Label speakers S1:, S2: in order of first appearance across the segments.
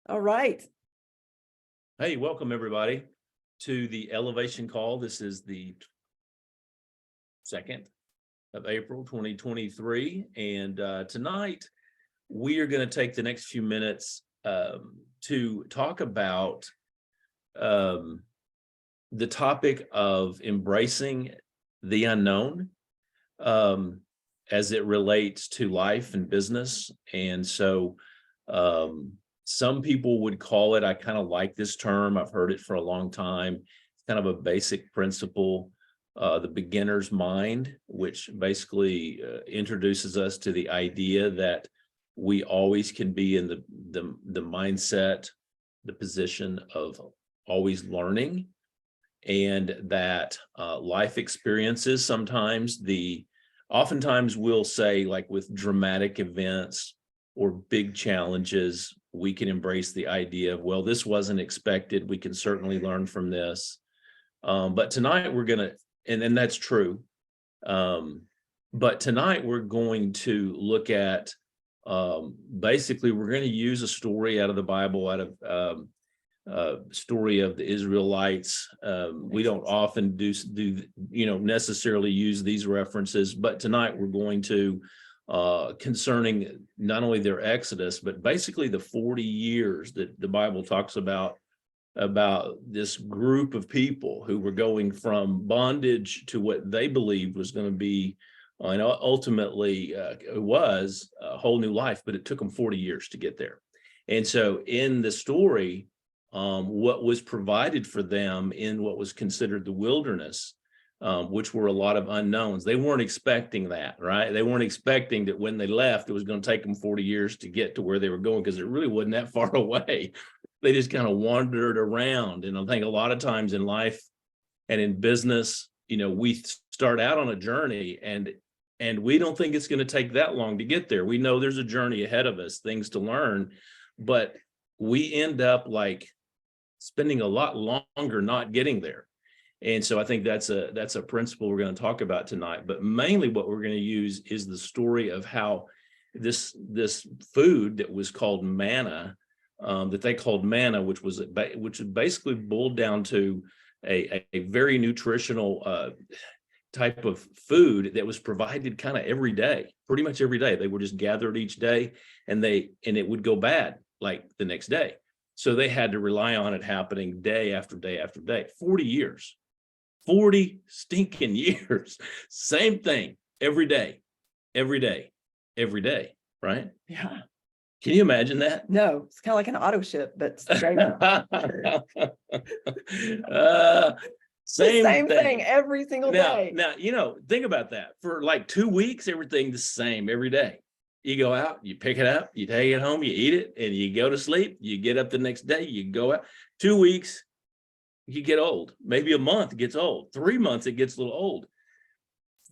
S1: All right.
S2: Hey, welcome everybody to the Elevation Call. This is the 2nd of April, 2023. And tonight we are going to take the next few minutes to talk about the topic of embracing the unknown as it relates to life and business. And so some people would call it, I kind of like this term, I've heard it for a long time, it's kind of a basic principle, the beginner's mind, which basically introduces us to the idea that we always can be in the mindset, the position of always learning, and that life experiences oftentimes we'll say, like with dramatic events or big challenges, we can embrace the idea of, well, this wasn't expected. We can certainly learn from this. But tonight we're going to, and that's true. But tonight we're going to look at, basically, we're going to use a story out of the Bible, out of story of the Israelites. We don't often do necessarily use these references, but tonight we're going to concerning not only their exodus, but basically the 40 years that the Bible talks about this group of people who were going from bondage to what they believed was going to be, and ultimately it was a whole new life, but it took them 40 years to get there. And so in the story, what was provided for them in what was considered the wilderness, which were a lot of unknowns. They weren't expecting that, right? They weren't expecting that when they left, it was going to take them 40 years to get to where they were going, because it really wasn't that far away. They just kind of wandered around. And I think a lot of times in life and in business, we start out on a journey and we don't think it's going to take that long to get there. We know there's a journey ahead of us, things to learn, but we end up like spending a lot longer not getting there. And so I think that's a principle we're going to talk about tonight. But mainly what we're going to use is the story of how this food that was called manna, that they called manna, which basically boiled down to a very nutritional type of food that was provided kind of every day, pretty much every day. They were just gathered each day, and it would go bad like the next day. So they had to rely on it happening day after day after day, 40 years. 40 stinking years, same thing every day, right?
S1: Yeah.
S2: Can you imagine that?
S1: No, it's kind of like an auto ship, but same thing every single day.
S2: Now, think about that. For like 2 weeks, everything the same every day. You go out, you pick it up, you take it home, you eat it, and you go to sleep. You get up the next day, you go out. 2 weeks, you get old. Maybe a month gets old. 3 months, it gets a little old.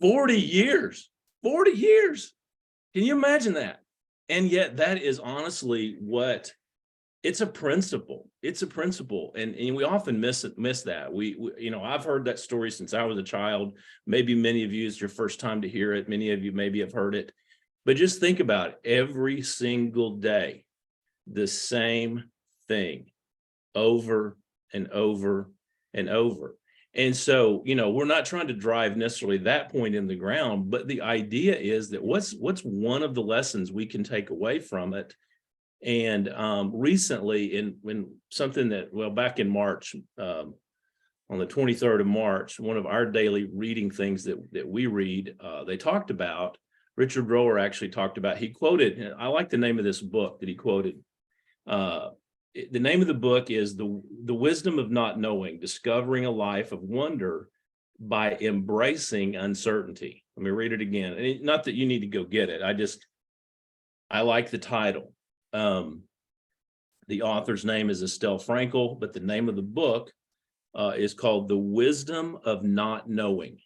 S2: 40 years. Can you imagine that? And yet that is honestly it's a principle. It's a principle. And we often miss that. We I've heard that story since I was a child. Maybe many of you, it's your first time to hear it. Many of you maybe have heard it. But just think about it. Every single day, the same thing over and over and over. And so, we're not trying to drive necessarily that point in the ground, but the idea is that what's one of the lessons we can take away from it. And recently when something that, back in March, on the 23rd of March, one of our daily reading things that we read, they talked about, Richard Rohr actually talked about, he quoted, and I like the name of this book that he quoted. The name of the book is The Wisdom of Not Knowing, Discovering a Life of Wonder by Embracing Uncertainty. Let me read it again. And not that you need to go get it. I like the title. The author's name is Estelle Frankel, but the name of the book is called The Wisdom of Not Knowing.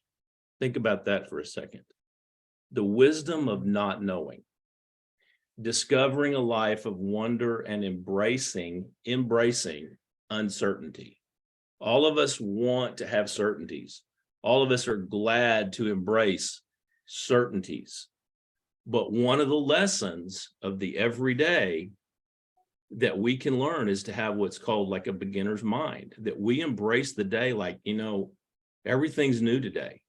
S2: Think about that for a second. The Wisdom of Not Knowing. Discovering a life of wonder and embracing uncertainty. All of us want to have certainties. All of us are glad to embrace certainties. But one of the lessons of the everyday that we can learn is to have what's called like a beginner's mind, that we embrace the day like, everything's new today.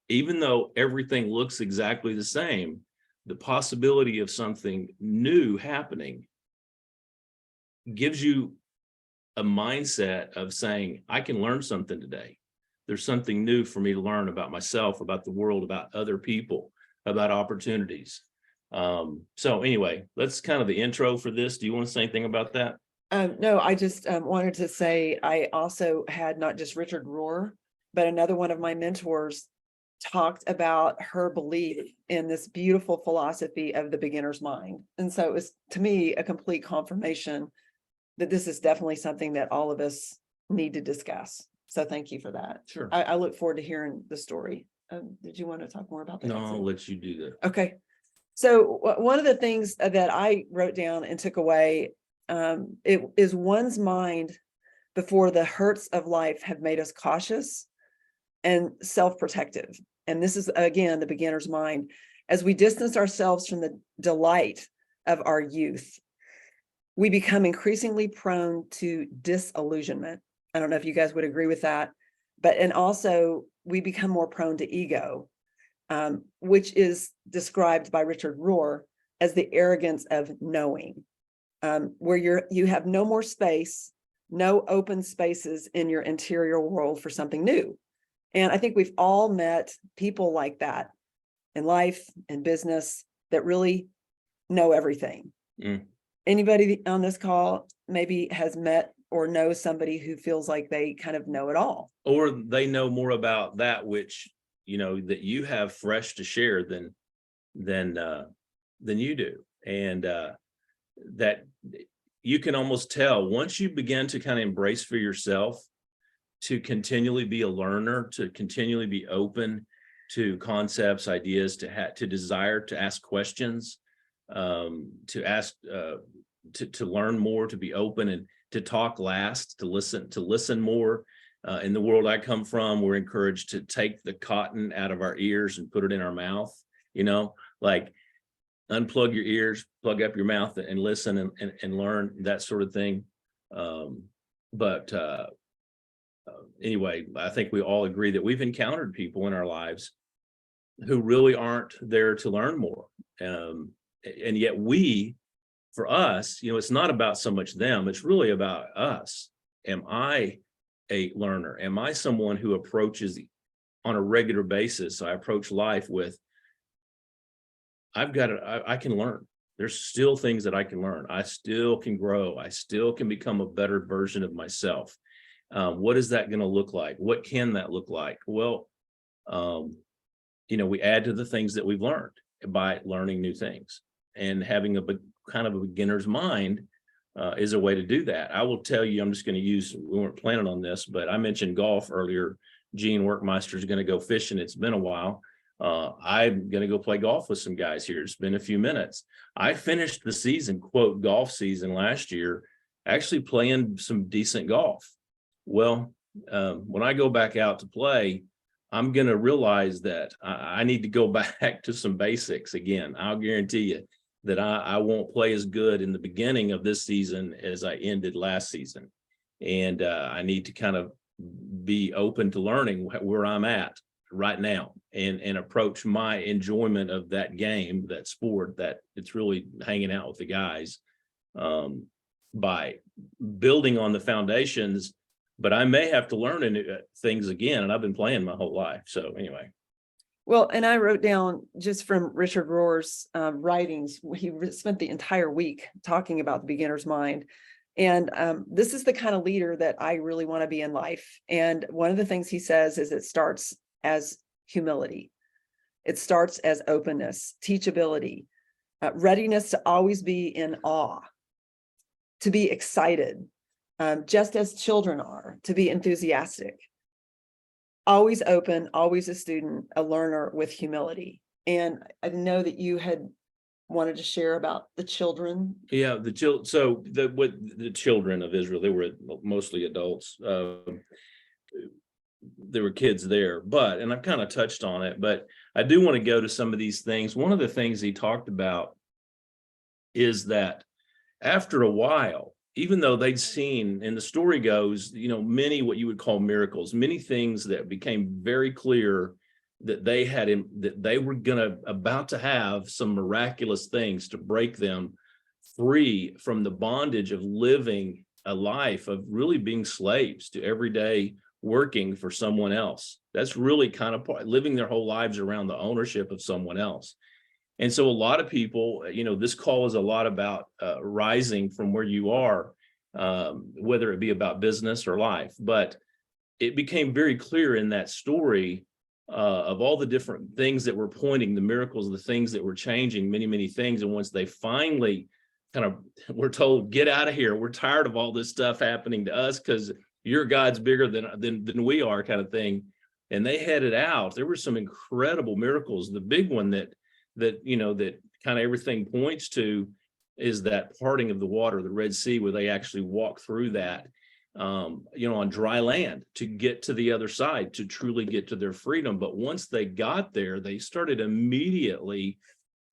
S2: Even though everything looks exactly the same, the possibility of something new happening gives you a mindset of saying, I can learn something today. There's something new for me to learn about myself, about the world, about other people, about opportunities. So anyway, that's kind of the intro for this. Do you want to say anything about that?
S1: No, I just wanted to say I also had not just Richard Rohr, but another one of my mentors talked about her belief in this beautiful philosophy of the beginner's mind. And so it was, to me, a complete confirmation that this is definitely something that all of us need to discuss. So thank you for that.
S2: Sure.
S1: I look forward to hearing the story. Did you want to talk more about that?
S2: No, I'll let you do that.
S1: Okay. So one of the things that I wrote down and took away, it is one's mind before the hurts of life have made us cautious and self-protective. And this is, again, the beginner's mind. As we distance ourselves from the delight of our youth, we become increasingly prone to disillusionment. I don't know if you guys would agree with that, and also we become more prone to ego, which is described by Richard Rohr as the arrogance of knowing, where you have no more space, no open spaces in your interior world for something new. And I think we've all met people like that in life and business that really know everything. Anybody on this call maybe has met or knows somebody who feels like they kind of know it all,
S2: or they know more about that which that you have fresh to share than you do. And that you can almost tell once you begin to kind of embrace for yourself to continually be a learner, to continually be open to concepts, ideas, to desire to ask questions, to ask, to learn more, to be open and to talk last, to listen more. In the world I come from, we're encouraged to take the cotton out of our ears and put it in our mouth, like unplug your ears, plug up your mouth and listen and learn, that sort of thing. Anyway, I think we all agree that we've encountered people in our lives who really aren't there to learn more. And yet for us, it's not about so much them, it's really about us. Am I a learner? Am I someone who approaches on a regular basis? I approach life with, I can learn. There's still things that I can learn. I still can grow. I still can become a better version of myself. What is that going to look like? What can that look like? Well, we add to the things that we've learned by learning new things, and having a kind of a beginner's mind is a way to do that. I will tell you, I'm just going to use, we weren't planning on this, but I mentioned golf earlier. Gene Workmeister is going to go fishing. It's been a while. I'm going to go play golf with some guys here. It's been a few minutes. I finished the season, quote, golf season last year, actually playing some decent golf. Well, when I go back out to play, I'm going to realize that I need to go back to some basics again. I'll guarantee you that I won't play as good in the beginning of this season as I ended last season. And I need to kind of be open to learning where I'm at right now and approach my enjoyment of that game, that sport, that it's really hanging out with the guys, by building on the foundations. But I may have to learn things again, and I've been playing my whole life. So anyway.
S1: Well, and I wrote down just from Richard Rohr's writings, he spent the entire week talking about the beginner's mind. And this is the kind of leader that I really want to be in life. And one of the things he says is it starts as humility. It starts as openness, teachability, readiness to always be in awe, to be excited, just as children are, to be enthusiastic, always open, always a student, a learner with humility. And I know that you had wanted to share about the children.
S2: Yeah, the children of Israel, they were mostly adults. There were kids there, and I've kind of touched on it, but I do want to go to some of these things. One of the things he talked about is that After a while, even though they'd seen, and the story goes, many what you would call miracles, many things that became very clear that that they were about to have some miraculous things to break them free from the bondage of living a life of really being slaves to every day working for someone else. That's really kind of living their whole lives around the ownership of someone else. And so a lot of people, this call is a lot about rising from where you are, whether it be about business or life. But it became very clear in that story of all the different things that were pointing, the miracles, the things that were changing, many, many things. And once they finally kind of were told, get out of here, we're tired of all this stuff happening to us because your God's bigger than we are, kind of thing. And they headed out. There were some incredible miracles. The big one that kind of everything points to is that parting of the water, the Red Sea, where they actually walk through that, on dry land to get to the other side, to truly get to their freedom. But once they got there, they started immediately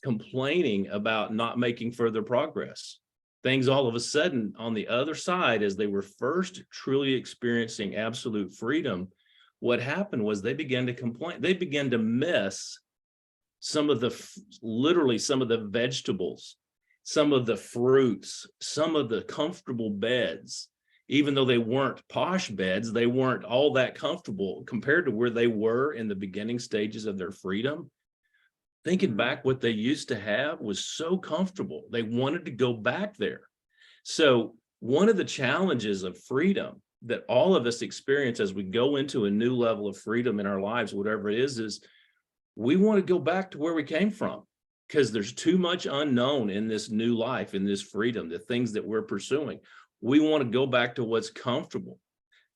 S2: complaining about not making further progress. Things all of a sudden on the other side, as they were first truly experiencing absolute freedom, what happened was they began to complain. They began to miss literally some of the vegetables, some of the fruits, some of the comfortable beds. Even though they weren't posh beds, they weren't all that comfortable compared to where they were in the beginning stages of their freedom. Thinking back, what they used to have was so comfortable. They wanted to go back there. So one of the challenges of freedom that all of us experience as we go into a new level of freedom in our lives, whatever it is we want to go back to where we came from, because there's too much unknown in this new life, in this freedom, the things that we're pursuing. We want to go back to what's comfortable.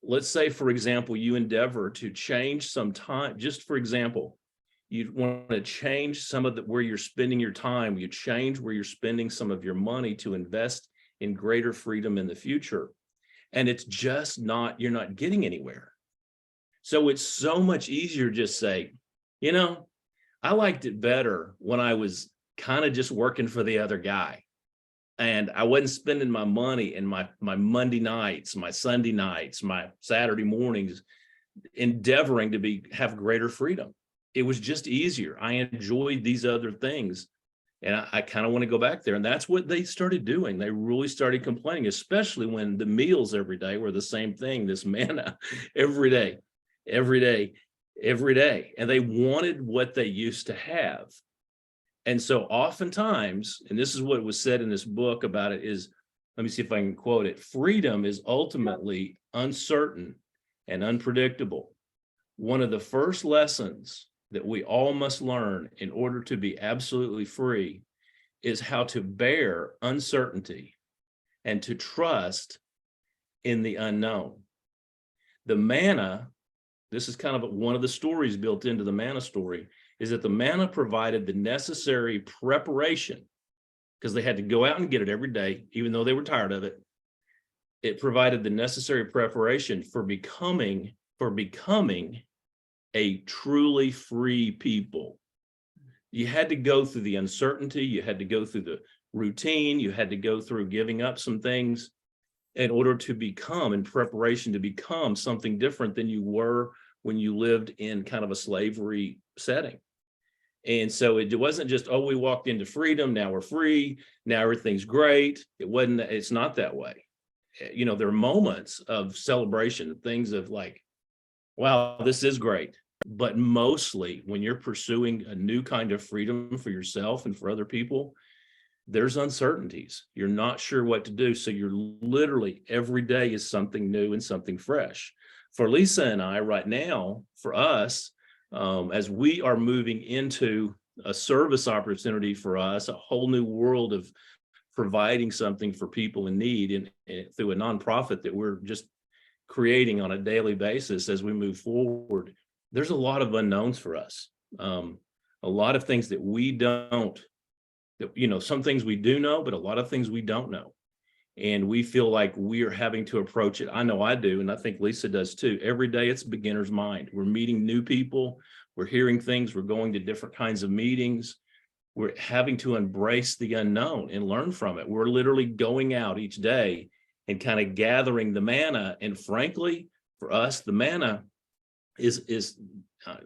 S2: Let's say, for example, you endeavor to change some time. Just for example, you want to change some of where you're spending your time. You change where you're spending some of your money to invest in greater freedom in the future. And it's just you're not getting anywhere. So it's so much easier to just say, I liked it better when I was kind of just working for the other guy. And I wasn't spending my money and my Monday nights, my Sunday nights, my Saturday mornings, endeavoring to have greater freedom. It was just easier. I enjoyed these other things. And I kind of want to go back there. And that's what they started doing. They really started complaining, especially when the meals every day were the same thing, this manna every day. And they wanted what they used to have. And so oftentimes, and this is what was said in this book about it, is, let me see if I can quote it, freedom is ultimately uncertain and unpredictable. One of the first lessons that we all must learn in order to be absolutely free is how to bear uncertainty and to trust in the unknown. The manna, this is kind of one of the stories built into the manna story, is that the manna provided the necessary preparation, because they had to go out and get it every day, even though they were tired of it. It provided the necessary preparation for becoming a truly free people. You had to go through the uncertainty, you had to go through the routine, you had to go through giving up some things in order to become, in preparation to become something different than you were when you lived in kind of a slavery setting. And so it wasn't just, oh, we walked into freedom, now we're free, now everything's great. It's not that way. There are moments of celebration, things of like, wow, this is great. But mostly when you're pursuing a new kind of freedom for yourself and for other people, there's uncertainties. You're not sure what to do. So you're literally, every day is something new and something fresh. For Lisa and I right now, for us, as we are moving into a service opportunity for us, a whole new world of providing something for people in need and through a nonprofit that we're just creating on a daily basis as we move forward, there's a lot of unknowns for us. A lot of things that we don't, some things we do know, but a lot of things we don't know. And we feel like we are having to approach it. I know I do, and I think Lisa does too. Every day it's a beginner's mind. We're meeting new people. We're hearing things. We're going to different kinds of meetings. we're having to embrace the unknown and learn from it. We're literally going out each day and kind of gathering the manna. And frankly, for us, the manna is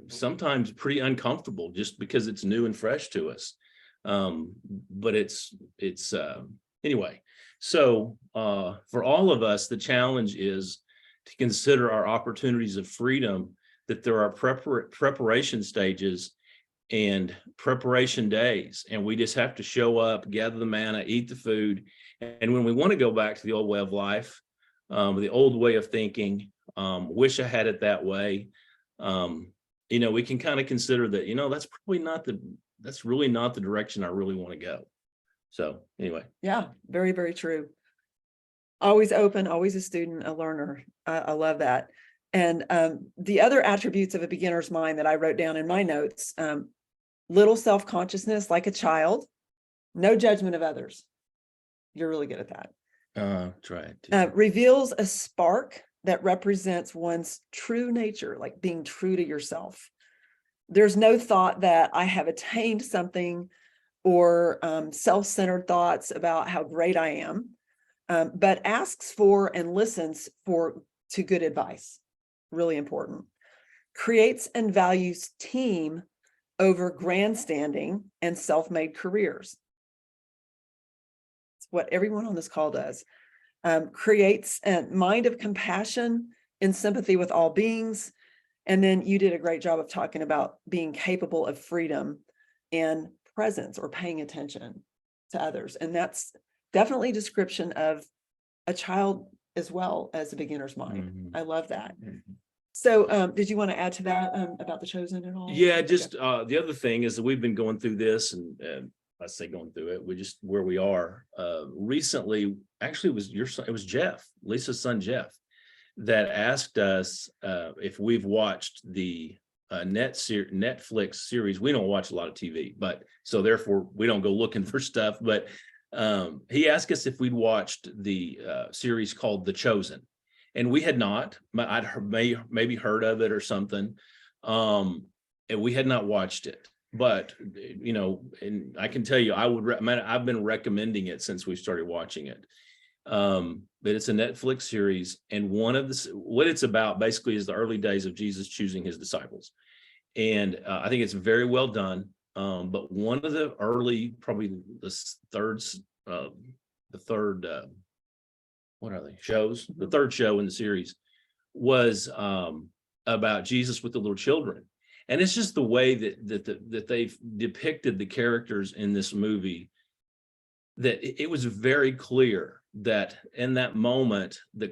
S2: sometimes pretty uncomfortable just because it's new and fresh to us. But it's anyway. So for all of us, the challenge is to consider our opportunities of freedom, that there are preparation stages and preparation days, and we just have to show up, gather the manna, eat the food. And when we want to go back to the old way of life, the old way of thinking, wish I had it that way, we can kind of consider that, that's really not the direction I really want to go. So anyway.
S1: Yeah, very, very true. Always open, always a student, a learner. I love that. And the other attributes of a beginner's mind that I wrote down in my notes, little self-consciousness like a child, no judgment of others. You're really good at that.
S2: Try it.
S1: Reveals a spark that represents one's true nature, like being true to yourself. There's no thought that I have attained something or self-centered thoughts about how great I am, but asks for and listens to good advice. Really important. Creates and values team over grandstanding and self-made careers. It's what everyone on this call does. Creates a mind of compassion and sympathy with all beings. And then you did a great job of talking about being capable of freedom and presence or paying attention to others. And that's definitely a description of a child as well as a beginner's mind.
S2: Mm-hmm.
S1: I love that.
S2: Mm-hmm.
S1: So did you want to add to that about the chosen at all?
S2: Yeah, just the other thing is that we've been going through this, and I say going through it, we just where we are recently. Actually, it was Jeff, Lisa's son Jeff, that asked us if we've watched the Netflix series. We don't watch a lot of TV, but so therefore we don't go looking for stuff. But he asked us if we'd watched the series called The Chosen. And we had not, but I'd maybe heard of it or something. And we had not watched it, but and I can tell you, I've been recommending it since we started watching it. But it's a Netflix series, and what it's about basically is the early days of Jesus choosing his disciples. And I think it's very well done. But one of the early, probably the third what are they shows? The third show in the series was about Jesus with the little children, and it's just the way that they've depicted the characters in this movie, that it was very clear that in that moment the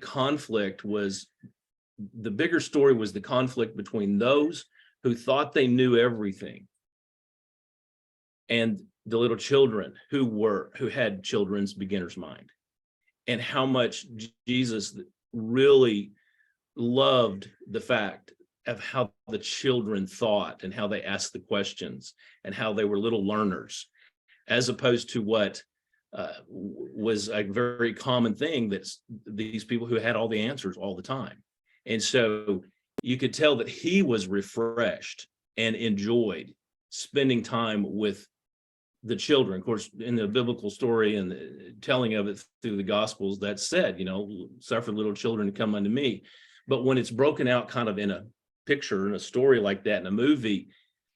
S2: bigger story was the conflict between those who thought they knew everything and the little children who had children's beginner's mind. And how much Jesus really loved the fact of how the children thought and how they asked the questions and how they were little learners, as opposed to what was a very common thing, that's these people who had all the answers all the time. And so you could tell that he was refreshed and enjoyed spending time with the children. Of course, in the biblical story and the telling of it through the Gospels, that said, suffer little children to come unto me. But when it's broken out kind of in a picture, in a story like that, in a movie,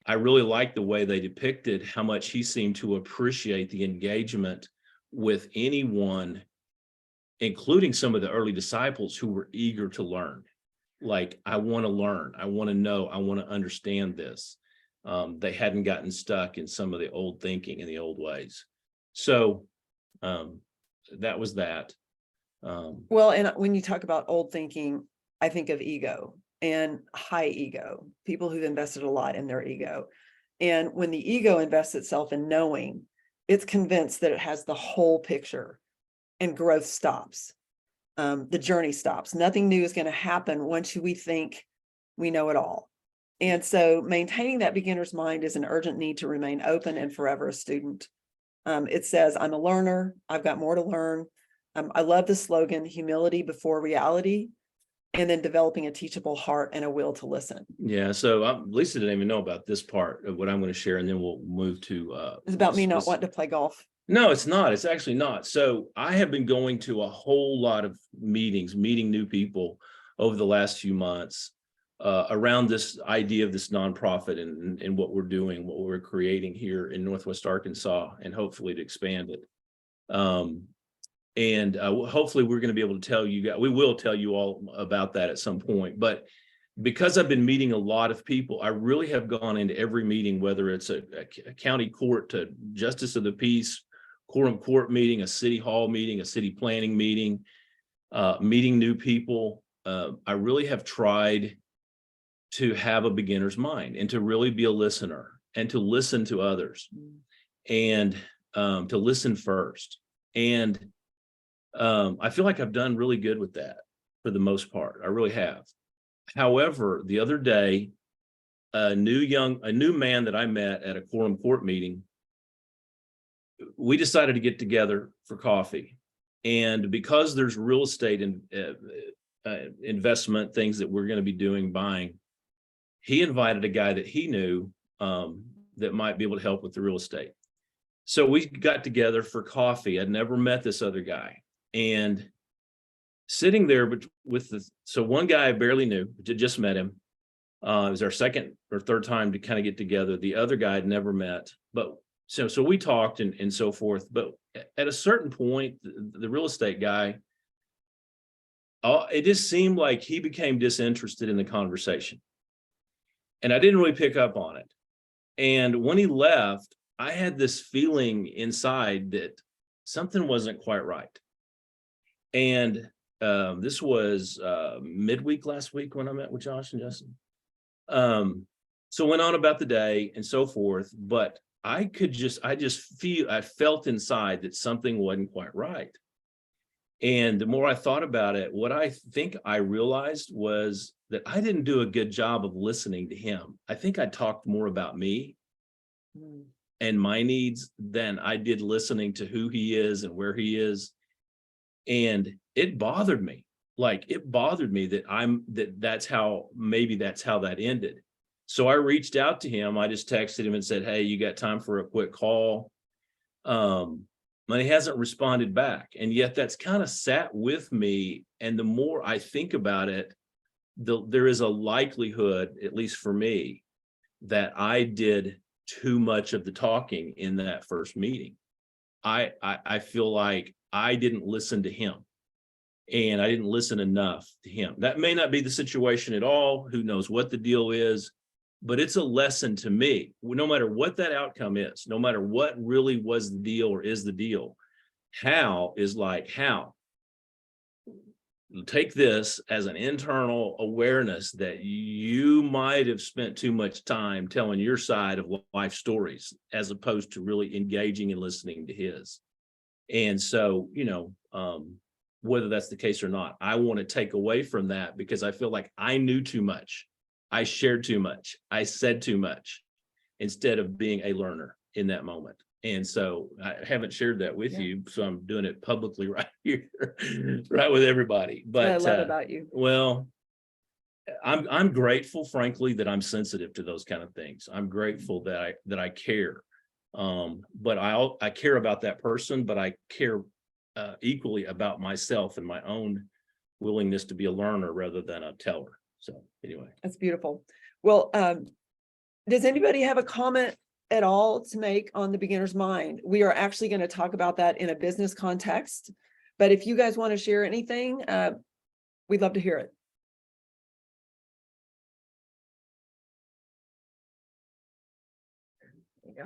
S2: I really like the way they depicted how much he seemed to appreciate the engagement with anyone, including some of the early disciples who were eager to learn. Like, I want to learn, I want to know, I want to understand this. They hadn't gotten stuck in some of the old thinking and the old ways. So that was that.
S1: Well, and when you talk about old thinking, I think of ego and high ego, people who've invested a lot in their ego. And when the ego invests itself in knowing, it's convinced that it has the whole picture, and growth stops. The journey stops. Nothing new is going to happen once we think we know it all. And so maintaining that beginner's mind is an urgent need to remain open and forever a student. It says, I'm a learner. I've got more to learn. I love the slogan, humility before reality. and then developing a teachable heart and a will to listen.
S2: Yeah. So Lisa didn't even know about this part of what I'm going to share, and then we'll move to.
S1: It's about me not wanting to play golf.
S2: No, it's not. It's actually not. So I have been going to a whole lot of meetings, meeting new people over the last few months around this idea of this nonprofit and what we're doing, what we're creating here in Northwest Arkansas, and hopefully to expand it. Hopefully we're going to be able to tell you guys, we will tell you all about that at some point. But because I've been meeting a lot of people, I really have gone into every meeting, whether it's a county court to justice of the peace, quorum court meeting, a city hall meeting, a city planning meeting, meeting new people. I really have tried to have a beginner's mind and to really be a listener and to listen to others and to listen first. And I feel like I've done really good with that for the most part. I really have. However, the other day, a new man that I met at a quorum court meeting, we decided to get together for coffee. And because there's real estate and investment things that we're going to be doing, buying, he invited a guy that he knew that might be able to help with the real estate. So we got together for coffee. I'd never met this other guy. And sitting there so one guy I barely knew, just met him. It was our second or third time to kind of get together. The other guy I'd never met, but so we talked and so forth. But at a certain point, the real estate guy, it just seemed like he became disinterested in the conversation. And I didn't really pick up on it. And when he left, I had this feeling inside that something wasn't quite right. And this was midweek last week when I met with Josh and Justin. So went on about the day and so forth, but I felt inside that something wasn't quite right. And the more I thought about it, what I think I realized was that I didn't do a good job of listening to him. I think I talked more about me and my needs than I did listening to who he is and where he is. And it bothered me. That's how that ended. So I reached out to him. I just texted him and said, "Hey, you got time for a quick call?" And he hasn't responded back. And yet that's kind of sat with me. And the more I think about it, there is a likelihood, at least for me, that I did too much of the talking in that first meeting. I feel like I didn't listen to him, and I didn't listen enough to him. That may not be the situation at all. Who knows what the deal is, but it's a lesson to me. No matter what that outcome is, no matter what really was the deal or is the deal, how. Take this as an internal awareness that you might have spent too much time telling your side of life stories as opposed to really engaging and listening to his. And so, whether that's the case or not, I want to take away from that because I feel like I knew too much. I shared too much. I said too much instead of being a learner in that moment. And so I haven't shared that with you, so I'm doing it publicly right here, right with everybody. But
S1: I love about you.
S2: Well, I'm grateful, frankly, that I'm sensitive to those kind of things. I'm grateful that I care. But I care about that person, but I care equally about myself and my own willingness to be a learner rather than a teller. So anyway,
S1: that's beautiful. Well, does anybody have a comment at all to make on the beginner's mind? We are actually going to talk about that in a business context, but if you guys want to share anything, we'd love to hear it.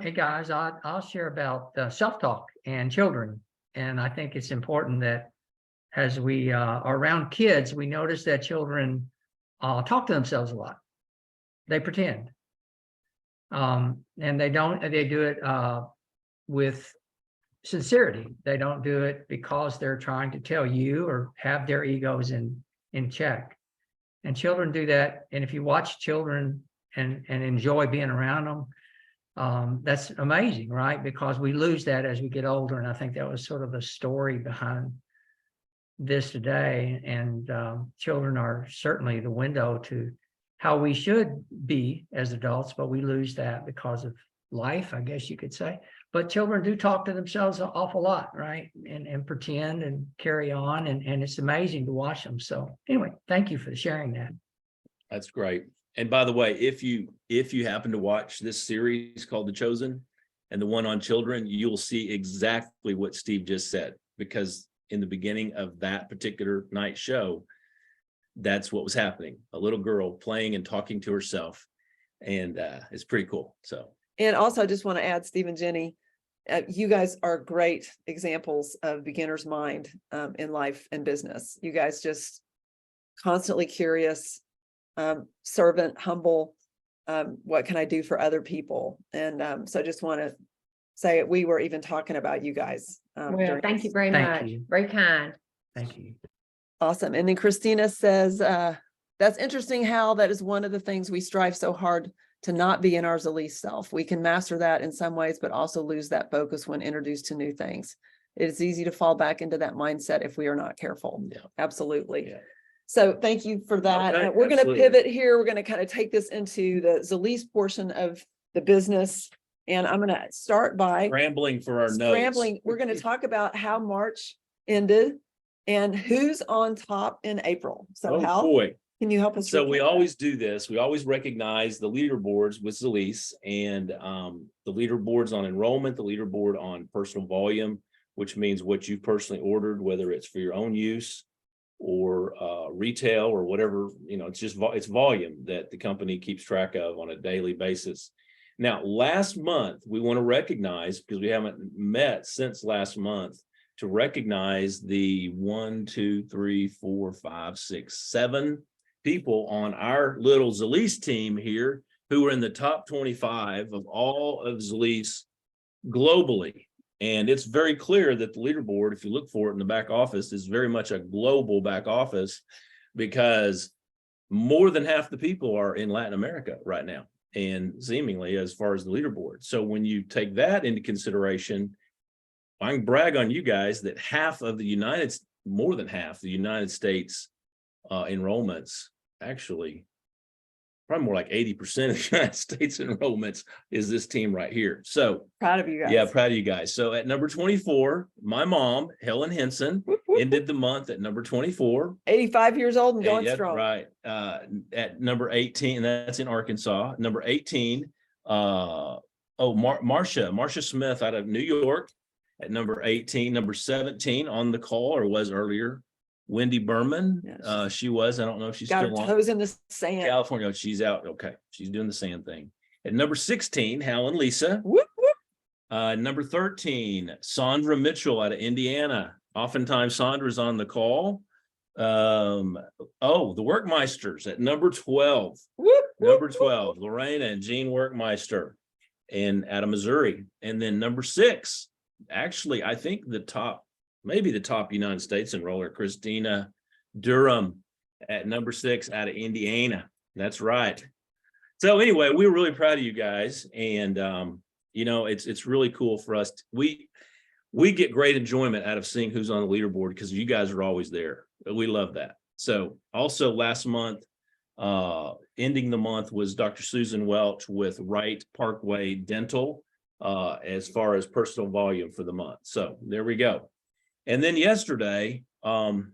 S3: Hey guys, I'll share about self-talk and children. And I think it's important that as we are around kids, we notice that children talk to themselves a lot. They pretend. And they do it with sincerity. They don't do it because they're trying to tell you or have their egos in check. And children do that. And if you watch children and enjoy being around them, that's amazing, right? Because we lose that as we get older. And I think that was sort of the story behind this today, and children are certainly the window to how we should be as adults, but we lose that because of life, I guess you could say. But children do talk to themselves an awful lot, right? And pretend and carry on, and it's amazing to watch them. So anyway, thank you for sharing that.
S2: That's great. And by the way, if you happen to watch this series called The Chosen and the one on children, you'll see exactly what Steve just said, because in the beginning of that particular night show, that's what was happening. A little girl playing and talking to herself, and it's pretty cool. So,
S1: And also I just want to add, Steve and Jenny, you guys are great examples of beginner's mind in life and business. You guys just constantly curious, servant, humble. What can I do for other people? And so I just want to say we were even talking about you guys.
S4: Well, thank you very
S3: Thank
S4: much.
S3: you.
S4: Very kind.
S3: Thank you.
S1: Awesome. And then Christina says, that's interesting how that is one of the things we strive so hard to not be in our Zalise self. We can master that in some ways, but also lose that focus when introduced to new things. It is easy to fall back into that mindset if we are not careful.
S2: yeah.
S1: Absolutely.
S2: Yeah.
S1: So thank you for that.
S2: Okay,
S1: We're going to
S2: absolutely.
S1: pivot here. We're going to kind of take this into the Zalise portion of the business. And I'm going to start by
S2: Scrambling for our notes.
S1: scrambling. We're going to talk about how March ended and who's on top in April. So
S2: Oh,
S1: Hal,
S2: boy.
S1: can you help us?
S2: So we
S1: recap
S2: always do this. We always recognize the leaderboards with Zalise, and the leaderboards on enrollment, the leaderboard on personal volume, which means what you personally ordered, whether it's for your own use or retail or whatever, it's just it's volume that the company keeps track of on a daily basis. Now, last month, we want to recognize, because we haven't met since last month, to recognize the 1, 2, 3, 4, 5, 6, 7 people on our little Zalise team here who are in the top 25 of all of Zalise globally. And it's very clear that the leaderboard, if you look for it in the back office, is very much a global back office, because more than half the people are in Latin America right now, and seemingly as far as the leaderboard. So when you take that into consideration, I can brag on you guys that more than half the United States enrollments, actually probably more like 80% of the United States enrollments is this team right here. So
S1: Proud of you guys.
S2: yeah, proud of you guys. So at number 24, my mom, Helen Henson,
S1: Whoop, whoop,
S2: ended the month at number 24.
S1: 85 years old and going
S2: Yeah,
S1: strong.
S2: right. At number 18, and that's in Arkansas. Number 18, Marcia Smith out of New York at number 18. Number 17 on the call, or was earlier, Wendy Berman.
S1: Yes.
S2: She was, I don't know if she's
S1: Got her
S2: still on
S1: toes in the sand.
S2: California. She's out. Okay. She's doing the sand thing. At number 16, Hal and Lisa.
S1: Whoop, whoop.
S2: Number 13, Sandra Mitchell out of Indiana. Oftentimes Sandra's on the call. The Workmeisters at number 12.
S1: Whoop,
S2: Number
S1: whoop,
S2: 12, Lorena and Jean Workmeister out of Missouri. And then number 6, actually, I think maybe the top United States enroller, Christina Durham at number 6 out of Indiana. That's right. So anyway, we were really proud of you guys. And, it's really cool for us. We get great enjoyment out of seeing who's on the leaderboard, because you guys are always there. We love that. So also last month, ending the month, was Dr. Susan Welch with Wright Parkway Dental as far as personal volume for the month. So there we go. And then yesterday, so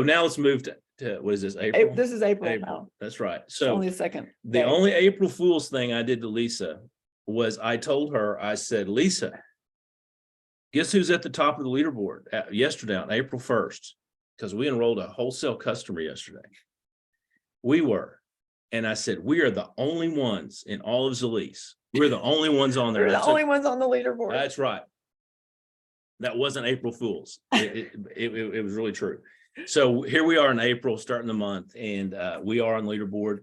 S2: now let's move to what is this, April?
S1: This is April.
S2: April.
S1: Now.
S2: That's right.
S1: It's
S2: So
S1: only the second.
S2: the
S1: day.
S2: only April Fool's thing I did to Lisa was I told her, I said, Lisa, guess who's at the top of the leaderboard yesterday on April 1st? Because we enrolled a wholesale customer yesterday. We were. And I said, we are the only ones in all of Zalise. We're the only ones on there.
S1: We're the
S2: I said,
S1: only ones on the leaderboard.
S2: that's right. That wasn't April Fool's. It was really true. So here we are in April, starting the month, and we are on the leaderboard.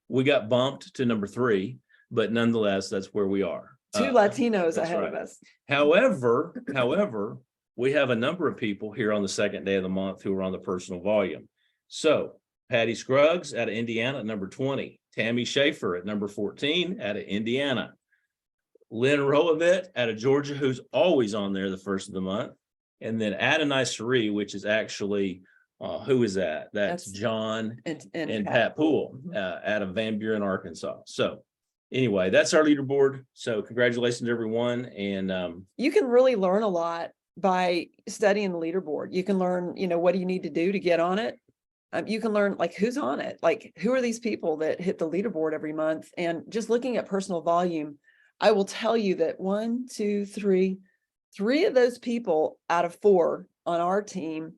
S2: We got bumped to number 3, but nonetheless, that's where we are.
S1: Two Latinos
S2: that's
S1: ahead
S2: right.
S1: of us.
S2: However, we have a number of people here on the second day of the month who are on the personal volume. So Patty Scruggs out of Indiana at number 20, Tammy Schaefer at number 14 out of Indiana, Lynn Rolovit out of Georgia, who's always on there the first of the month, And then Adonai Sari, which is actually, who is that? That's
S1: That's-
S2: John and
S1: Pat
S2: Pat Poole, out of Van Buren, Arkansas. So anyway, that's our leaderboard. So congratulations, everyone. And
S1: You can really learn a lot by studying the leaderboard. You can learn, what do you need to do to get on it? You can learn like who's on it, like who are these people that hit the leaderboard every month, and just looking at personal volume. I will tell you that 1, 2, 3, 3 of those people out of 4 on our team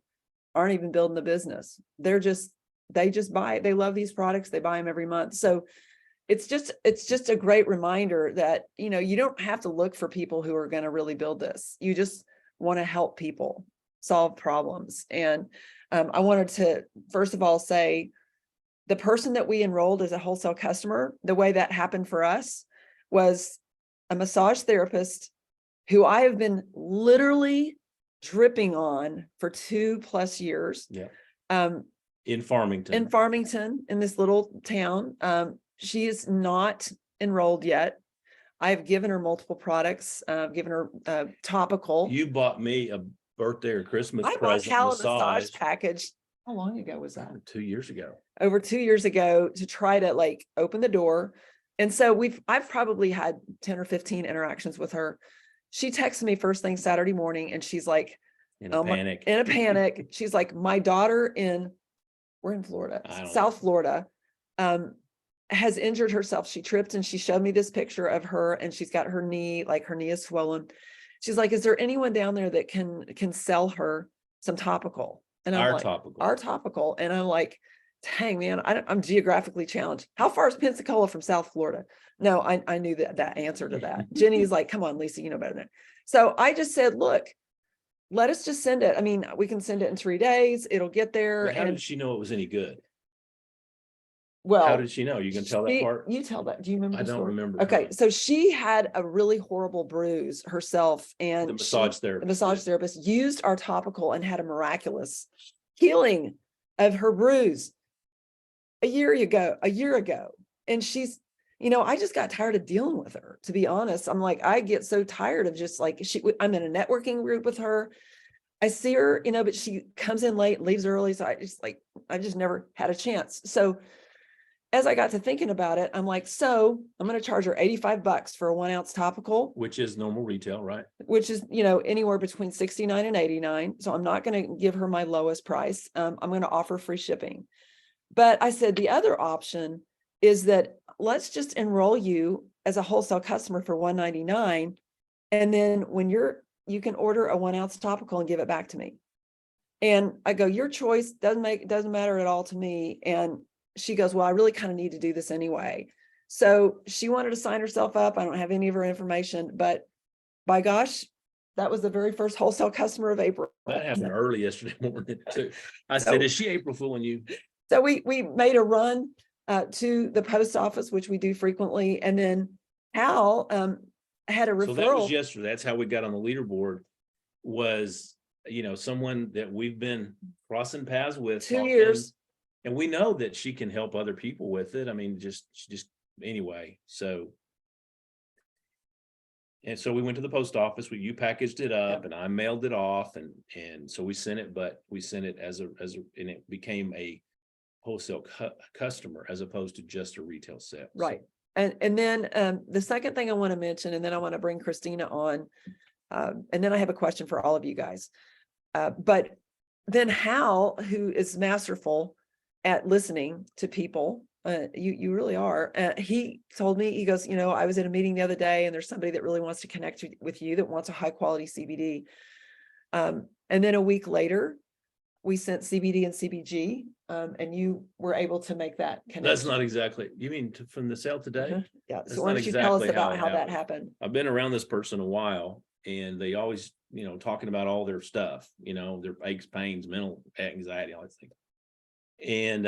S1: aren't even building the business. They just buy it. They love these products. They buy them every month. So it's just a great reminder that, you don't have to look for people who are going to really build this. You just want to help people solve problems. And I wanted to, first of all, say the person that we enrolled as a wholesale customer, the way that happened for us was a massage therapist who I have been literally dripping on for 2+ years.
S2: yeah,
S1: Um,
S2: in Farmington.
S1: in Farmington, in this little town. She is not enrolled yet. I've given her multiple products, given her topical.
S2: You bought me a birthday or Christmas
S1: I bought
S2: present
S1: Cal a massage
S2: massage
S1: package. How long ago was that?
S2: 2 years ago.
S1: Over 2 years ago, to try to like open the door. And so I've probably had 10 or 15 interactions with her. She texted me first thing Saturday morning and she's like,
S2: In a panic.
S1: in a panic. She's like, my daughter we're in Florida,
S2: I don't
S1: South
S2: know.
S1: Florida, has injured herself. She tripped and she showed me this picture of her and she's got her knee is swollen. She's like, is there anyone down there that can sell her some topical? And I'm like, our topical. And I'm like, dang, man, I'm geographically challenged. How far is Pensacola from South Florida? No, I knew that answer to that. Jenny's like, come on, Lisa, you know better than that. So I just said, look, let us just send it. I mean, we can send it in 3 days. It'll get there.
S2: But how
S1: And
S2: did she know it was any good?
S1: well,
S2: How did she know? You can tell that part?
S1: You tell that. Do you remember?
S2: I
S1: the
S2: don't
S1: story?
S2: remember.
S1: Okay, so she had a really horrible bruise herself, and
S2: The massage
S1: the
S2: therapist.
S1: massage therapist used our topical and had a miraculous healing of her bruise a year ago. And she's, I just got tired of dealing with her, to be honest. I'm like, I get so tired of just like, I'm in a networking group with her. I see her, but she comes in late, leaves early. So I just never had a chance. So as I got to thinking about it, I'm like, so I'm going to charge her $85 for a 1 ounce topical,
S2: Which is normal retail, right?
S1: which is, anywhere between $69 and $89. So I'm not going to give her my lowest price. I'm going to offer free shipping. But I said, the other option is that let's just enroll you as a wholesale customer for $199. And then when you can order a 1 ounce topical and give it back to me. And I go, your choice doesn't matter at all to me. And she goes, well, I really kind of need to do this anyway. So she wanted to sign herself up. I don't have any of her information, but by gosh, that was the very first wholesale customer of April.
S2: That happened early yesterday morning too. I said, is she April fooling you?
S1: So we made a run to the post office, which we do frequently. And then Hal had a referral.
S2: So that was yesterday. That's how we got on the leaderboard, was, someone that we've been crossing paths with
S1: 2 years.
S2: And we know that she can help other people with it. I mean, just anyway. And so we went to the post office, you packaged it up and I mailed it off and so we sent it, but we sent it and it became a wholesale customer as opposed to just a retail sale.
S1: Right. And then the second thing I want to mention, and then I want to bring Christina on, and then I have a question for all of you guys. But then Hal, who is masterful at listening to people, you really are. He told me, he goes, I was in a meeting the other day and there's somebody that really wants to connect with you that wants a high quality CBD. And then a week later, we sent CBD and CBG, and you were able to make that connection.
S2: That's not exactly, you mean from the sale today?
S1: Yeah.
S2: That's
S1: So why
S2: not
S1: don't you tell us
S2: exactly
S1: about how that happened?
S2: I've been around this person a while and they always, talking about all their stuff, their aches, pains, mental anxiety, all that thing. And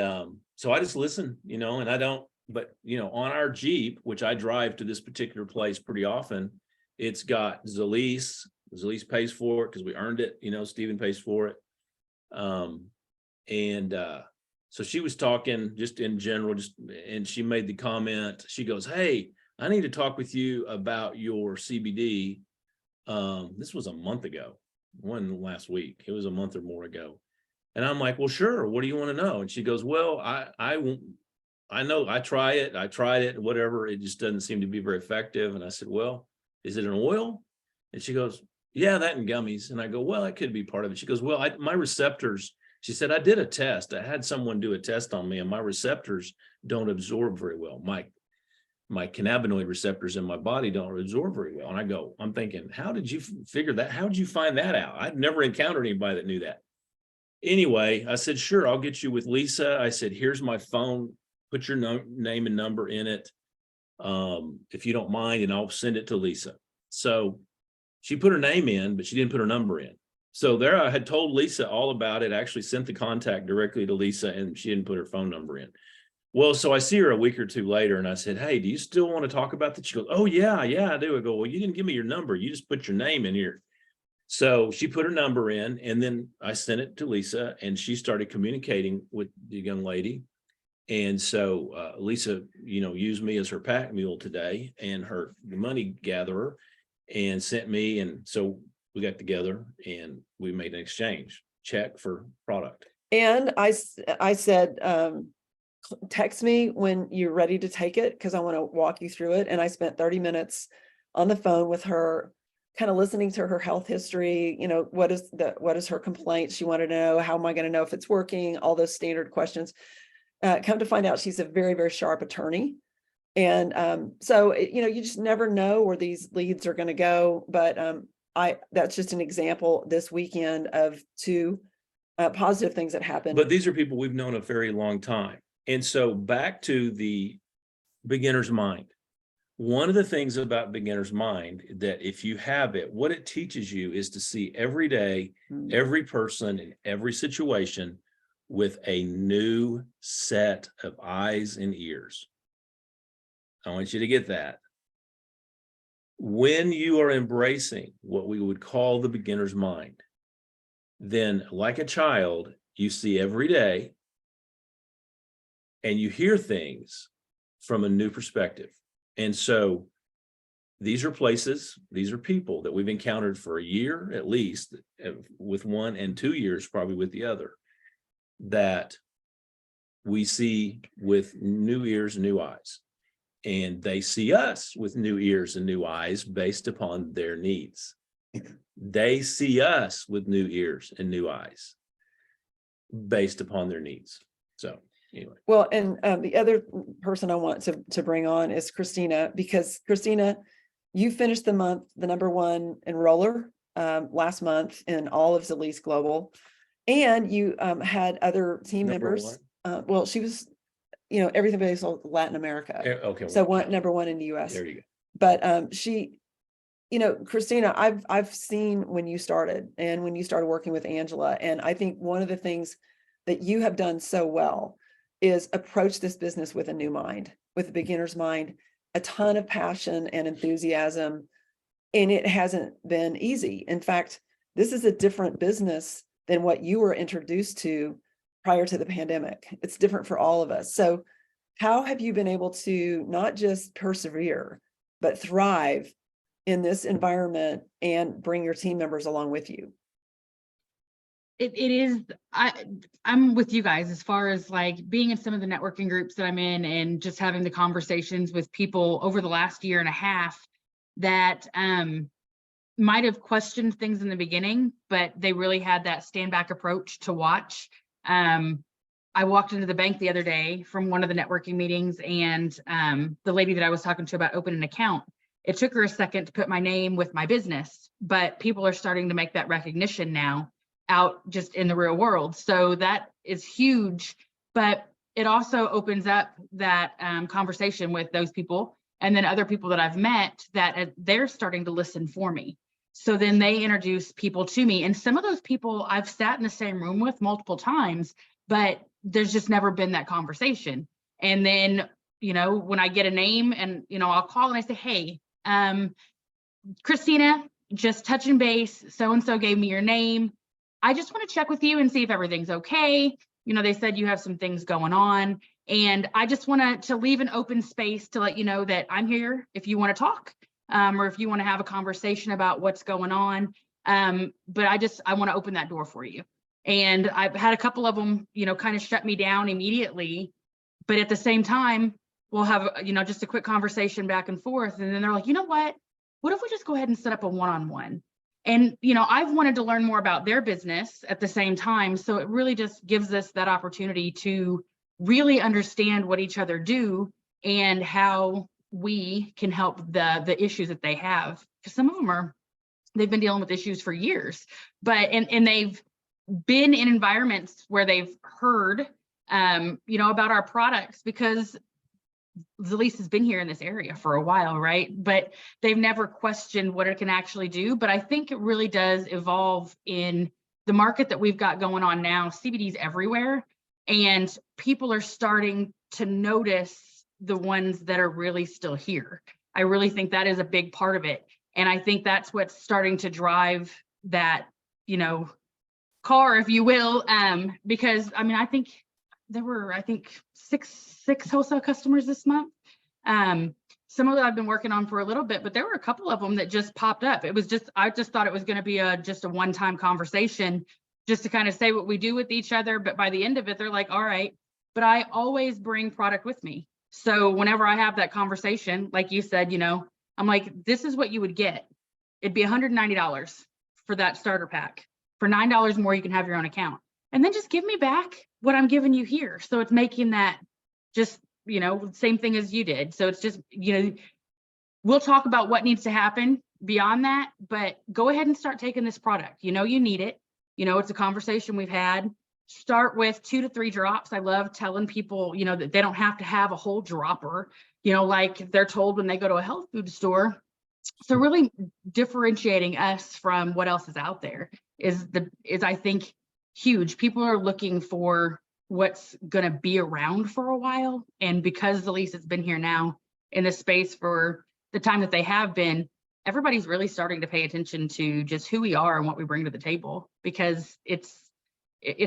S2: so I just listen, and I don't, but on our Jeep, which I drive to this particular place pretty often, it's got Zalise pays for it because we earned it, Stephen pays for it. So she was talking just in general, and she made the comment, she goes, hey, I need to talk with you about your CBD. This was a month ago. one last week. It was a month or more ago. And I'm like, well, sure. What do you want to know? And she goes, well, I know I tried it, whatever. It just doesn't seem to be very effective. And I said, well, is it an oil? And she goes, yeah, that and gummies. And I go, well, that could be part of it. She goes, well, my receptors, she said, I did a test. I had someone do a test on me and my receptors don't absorb very well. My cannabinoid receptors in my body don't absorb very well. And I go, I'm thinking, how did you figure that? How did you find that out? I've never encountered anybody that knew that. Anyway, I said, sure, I'll get you with Lisa. I said, here's my phone. Put your name and number in it, if you don't mind, and I'll send it to Lisa. So she put her name in, but she didn't put her number in. So there I had told Lisa all about it, actually sent the contact directly to Lisa, and she didn't put her phone number in. Well, so I see her a week or two later and I said, hey, do you still want to talk about that? She goes, oh, yeah, I do. I go, well, you didn't give me your number. You just put your name in here. So she put her number in and then I sent it to Lisa and she started communicating with the young lady. And so Lisa, used me as her pack mule today and her money gatherer and sent me. And so we got together and we made an exchange check for product.
S1: And I said, text me when you're ready to take it, because I want to walk you through it. And I spent 30 minutes on the phone with her, kind of listening to her health history. What is her complaint? She wanted to know, how am I going to know if it's working? All those standard questions. Come to find out, she's a very, very sharp attorney. And so, you just never know where these leads are going to go. But that's just an example this weekend of two positive things that happened.
S2: But these are people we've known a very long time. And so back to the beginner's mind. One of the things about beginner's mind that if you have it, what it teaches you is to see every day, every person in every situation with a new set of eyes and ears. I want you to get that. When you are embracing what we would call the beginner's mind, then like a child, you see every day and you hear things from a new perspective. And so these are places, these are people that we've encountered for a year, at least with one, and 2 years, probably with the other, that we see with new ears and new eyes. And they see us with new ears and new eyes based upon their needs. They see us with new ears and new eyes based upon their needs. So anyway.
S1: Well, and the other person I want to bring on is Christina, because Christina, you finished the month, the #1 enroller last month in all of Zalise Global, and you had other team members. Well, she was, everything based on Latin America.
S2: Okay.
S1: So #1 in the US.
S2: There you go.
S1: But she, Christina, I've seen when you started and when you started working with Angela, and I think one of the things that you have done so well is approach this business with a new mind, with a beginner's mind, a ton of passion and enthusiasm, and it hasn't been easy. In fact, this is a different business than what you were introduced to prior to the pandemic. It's different for all of us. So how have you been able to not just persevere, but thrive in this environment and bring your team members along with you?
S4: It is, I'm with you guys as far as like being in some of the networking groups that I'm in and just having the conversations with people over the last year and a half that might have questioned things in the beginning, but they really had that stand back approach to watch. I walked into the bank the other day from one of the networking meetings, and the lady that I was talking to about opening an account, it took her a second to put my name with my business, but people are starting to make that recognition now out just in the real world. So that is huge, but it also opens up that conversation with those people and then other people that I've met that they're starting to listen for me. So then they introduce people to me. And some of those people I've sat in the same room with multiple times, but there's just never been that conversation. And then, when I get a name and, I'll call and I say, hey, Christina, just touching base, so-and-so gave me your name. I just want to check with you and see if everything's okay. They said you have some things going on, and I just want to leave an open space to let you know that I'm here if you want to talk, or if you want to have a conversation about what's going on. But I want to open that door for you. And I've had a couple of them, kind of shut me down immediately. But at the same time, we'll have, just a quick conversation back and forth. And then they're like, you know what if we just go ahead and set up a one-on-one? And, I've wanted to learn more about their business at the same time. So it really just gives us that opportunity to really understand what each other do and how we can help the issues that they have. Because some of them they've been dealing with issues for years, but, and they've been in environments where they've heard, about our products, because Zalise has been here in this area for a while, right? But they've never questioned what it can actually do. But I think it really does evolve in the market that we've got going on now. CBD's everywhere, and people are starting to notice the ones that are really still here. I really think that is a big part of it. And I think that's what's starting to drive that, car, if you will, because I think there were, six wholesale customers this month. Some of that I've been working on for a little bit, but there were a couple of them that just popped up. It was I just thought it was going to be just a one-time conversation, just to kind of say what we do with each other. But by the end of it, they're like, all right, but I always bring product with me. So whenever I have that conversation, like you said, I'm like, this is what you would get. It'd be $190 for that starter pack. For $9 more, you can have your own account. And then just give me back what I'm giving you here. So it's making that just, same thing as you did. So it's just, we'll talk about what needs to happen beyond that, but go ahead and start taking this product. You need it. It's a conversation we've had. Start with 2 to 3 drops. I love telling people, that they don't have to have a whole dropper, like they're told when they go to a health food store. So really differentiating us from what else is out there is I think huge. People are looking for what's going to be around for a while. And because Zalise has been here now in this space for the time that they have been, everybody's really starting to pay attention to just who we are and what we bring to the table, because it's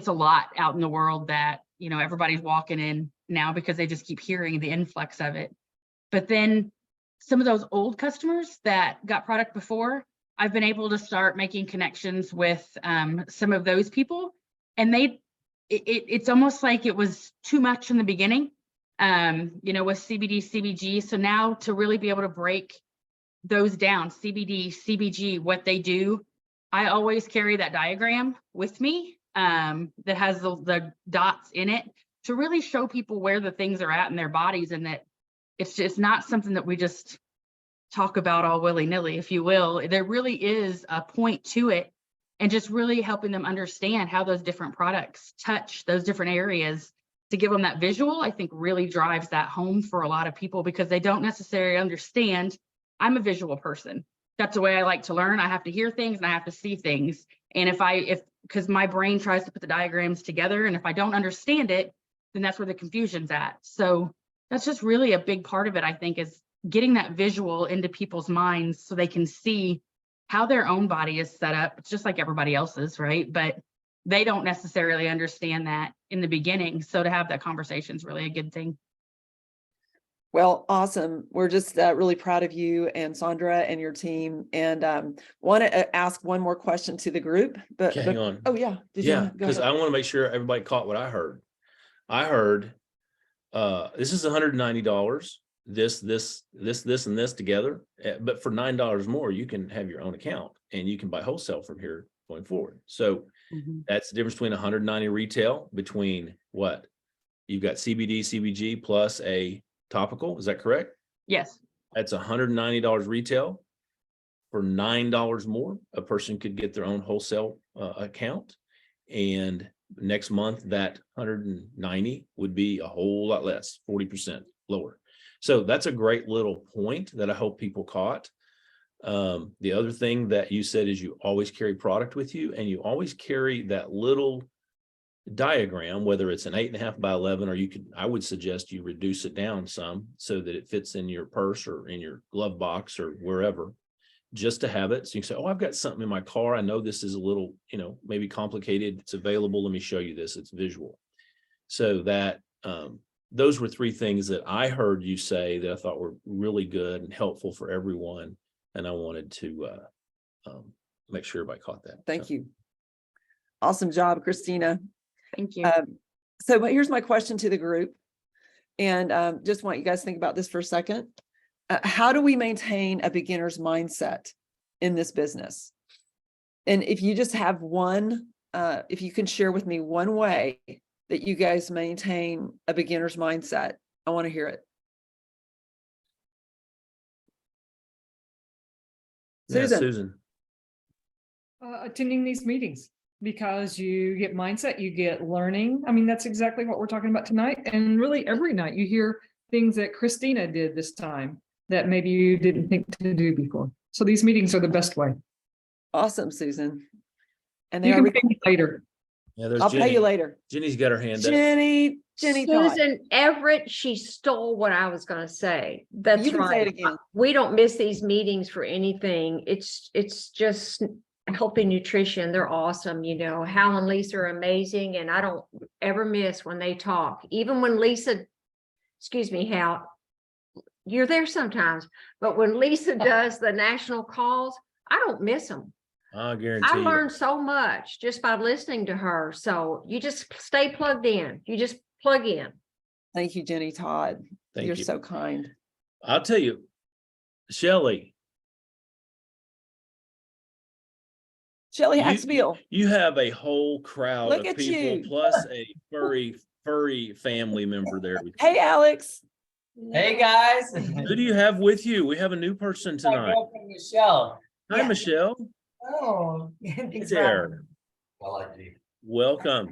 S4: a lot out in the world that, everybody's walking in now because they just keep hearing the influx of it. But then some of those old customers that got product before, I've been able to start making connections with some of those people. And it's almost like it was too much in the beginning, with CBD, CBG. So now to really be able to break those down, CBD, CBG, what they do, I always carry that diagram with me that has the dots in it to really show people where the things are at in their bodies, and that it's just not something that we just talk about all willy-nilly, if you will. There really is a point to it, and just really helping them understand how those different products touch those different areas to give them that visual, I think really drives that home for a lot of people, because they don't necessarily understand. I'm a visual person. That's the way I like to learn. I have to hear things and I have to see things. And because my brain tries to put the diagrams together, and if I don't understand it, then that's where the confusion's at. So that's just really a big part of it, I think, is getting that visual into people's minds so they can see how their own body is set up. It's just like everybody else's, right? But they don't necessarily understand that in the beginning. So to have that conversation is really a good thing.
S1: Well, awesome. We're just really proud of you and Sandra and your team, and want to ask one more question to the group. But
S2: Hang on.
S1: Oh yeah,
S2: Yeah, because I want to make sure everybody caught what I heard. I heard this is $190. This, and this together. But for $9 more, you can have your own account and you can buy wholesale from here going forward. So that's the difference between 190 retail between what? You've got CBD, CBG plus a topical. Is that correct?
S4: Yes.
S2: That's $190 retail. For $9 more, a person could get their own wholesale account. And next month, that 190 would be a whole lot less, 40% lower. So that's a great little point that I hope people caught. The other thing that you said is you always carry product with you, and you always carry that little diagram, whether it's an 8.5 by 11, or I would suggest you reduce it down some so that it fits in your purse or in your glove box or wherever, just to have it. So you can say, oh, I've got something in my car. I know this is a little, maybe complicated. It's available. Let me show you this. It's visual. So that, those were 3 things that I heard you say that I thought were really good and helpful for everyone. And I wanted to make sure everybody caught that.
S1: Thank you. Awesome job, Christina.
S4: Thank you.
S1: So but here's my question to the group. And just want you guys to think about this for a second. How do we maintain a beginner's mindset in this business? And if you just have one, if you can share with me one way that you guys maintain a beginner's mindset, I want to hear it.
S2: Yeah,
S1: Susan.
S2: Susan.
S5: Attending these meetings, because you get mindset, you get learning. I mean, that's exactly what we're talking about tonight. And really every night you hear things that Christina did this time that maybe you didn't think to do before. So these meetings are the best way.
S1: Awesome, Susan. And they
S5: You
S1: are,
S5: can pay me later.
S2: Yeah, there's
S1: I'll
S2: Jenny.
S1: pay you later.
S2: Jenny's got her hand up.
S1: Jenny Todd.
S6: Susan Everett, she stole what I was gonna say. That's
S1: You can say it
S6: right.
S1: again.
S6: We don't miss these meetings for anything. It's just healthy nutrition. They're awesome. You know, Hal and Lisa are amazing, and I don't ever miss when they talk. Even when Lisa, excuse me, Hal, you're there sometimes, but when Lisa does the national calls, I don't miss them.
S2: I guarantee
S6: I
S2: you.
S6: learned so much just by listening to her. So you just stay plugged in. You just plug in.
S1: Thank you, Jenny Todd.
S2: Thank
S1: You're
S2: you.
S1: so kind.
S2: I'll tell you, Shelley,
S1: Shelley
S2: You-
S1: Haxville.
S2: you have a whole crowd
S1: Look
S2: of
S1: at
S2: people
S1: you.
S2: plus a furry family member there. with you.
S1: Hey, Alex.
S7: Hey, guys.
S2: Who do you have with you? We have a new person
S7: My
S2: tonight.
S7: girlfriend, Michelle.
S2: Hi,
S7: Yeah.
S2: Michelle.
S7: Oh,
S2: Hey
S7: thanks for
S2: there.
S7: having me. I like you.
S2: Welcome.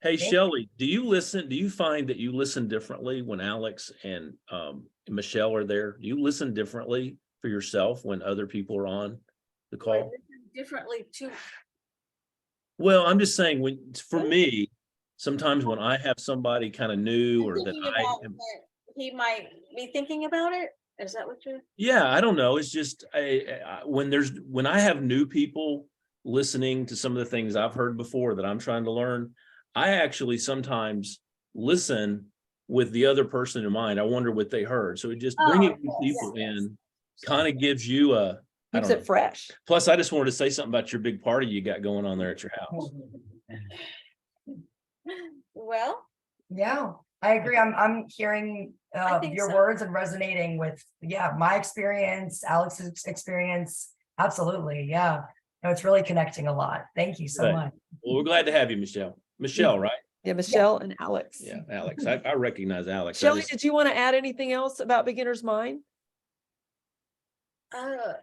S2: Hey,
S7: Thank
S2: Shelley, do you find that you listen differently when Alex and Michelle are there? Do you listen differently for yourself when other people are on the call?
S8: Differently too.
S2: Well, I'm just saying, for me, sometimes when I have somebody kind of new or that
S8: Thinking
S2: I
S8: about
S2: am,
S8: that he might be thinking about it. Is that what you're?
S2: yeah, I don't know. It's just when I have new people listening to some of the things I've heard before that I'm trying to learn, I actually sometimes listen with the other person in mind. I wonder what they heard. So it just bringing new people in kind of gives you I
S1: Keeps
S2: don't
S1: it
S2: know.
S1: fresh.
S2: Plus, I just wanted to say something about your big party you got going on there at your house.
S8: Well,
S7: Yeah, I agree. I'm hearing
S8: I think
S7: your
S8: so.
S7: words and resonating with, my experience, Alex's experience. Absolutely. Yeah. No, it's really connecting a lot. Thank you so
S2: Good.
S7: much.
S2: Well, we're glad to have you, Michelle. Michelle, right?
S1: Yeah, Michelle and Alex.
S2: Yeah, Alex. I recognize Alex. I
S1: Shelley,
S2: just-
S1: did you want to add anything else about beginner's mind?
S8: I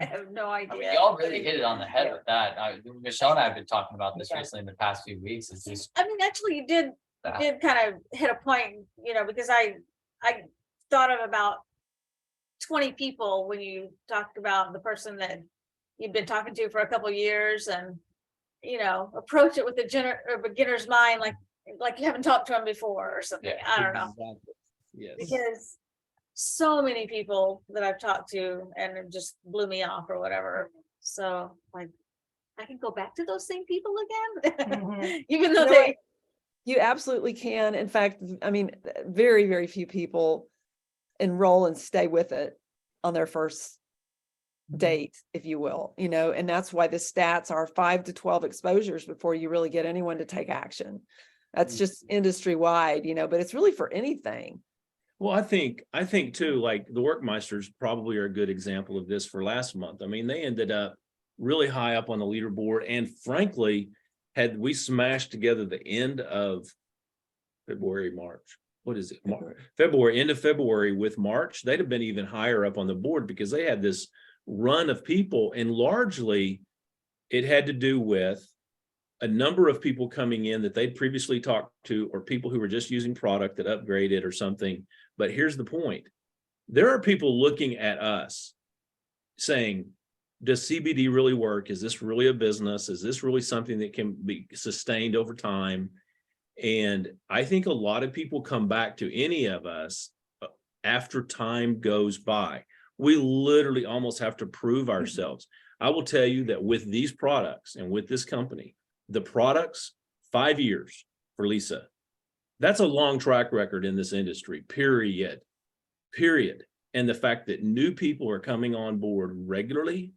S8: have no
S9: I mean,
S8: idea.
S9: y'all really hit it on the head with that. Michelle and I have been talking about this
S8: Okay.
S9: recently in the past few weeks. It's just
S8: I mean, actually, you did
S9: that.
S8: kind of hit a point, because I thought of about 20 people when you talked about the person that you've been talking to for a couple of years, and approach it with a beginner's mind, like you haven't talked to him before or something.
S9: Yeah,
S8: I don't know,
S2: Exactly. Yes.
S8: because so many people that I've talked to and it just blew me off or whatever. So like, I can go back to those same people again,
S7: Mhm.
S8: even though
S1: You know
S8: they.
S1: what? You absolutely can. In fact, I mean, very, very few people enroll and stay with it on their first date, if you will, and that's why the stats are 5 to 12 exposures before you really get anyone to take action. That's just industry wide, but it's really for anything.
S2: Well, I think too, like the Workmeisters probably are a good example of this for last month. I mean, they ended up really high up on the leaderboard. And frankly, had we smashed together the end of February, March, what is it? February, end of February with March, they'd have been even higher up on the board because they had this run of people. And largely it had to do with a number of people coming in that they'd previously talked to, or people who were just using product that upgraded or something. But here's the point. There are people looking at us saying, does CBD really work? Is this really a business? Is this really something that can be sustained over time? And I think a lot of people come back to any of us after time goes by. We literally almost have to prove ourselves. I will tell you that with these products and with this company, the products, 5 years for Lisa. That's a long track record in this industry, period. And the fact that new people are coming on board regularly,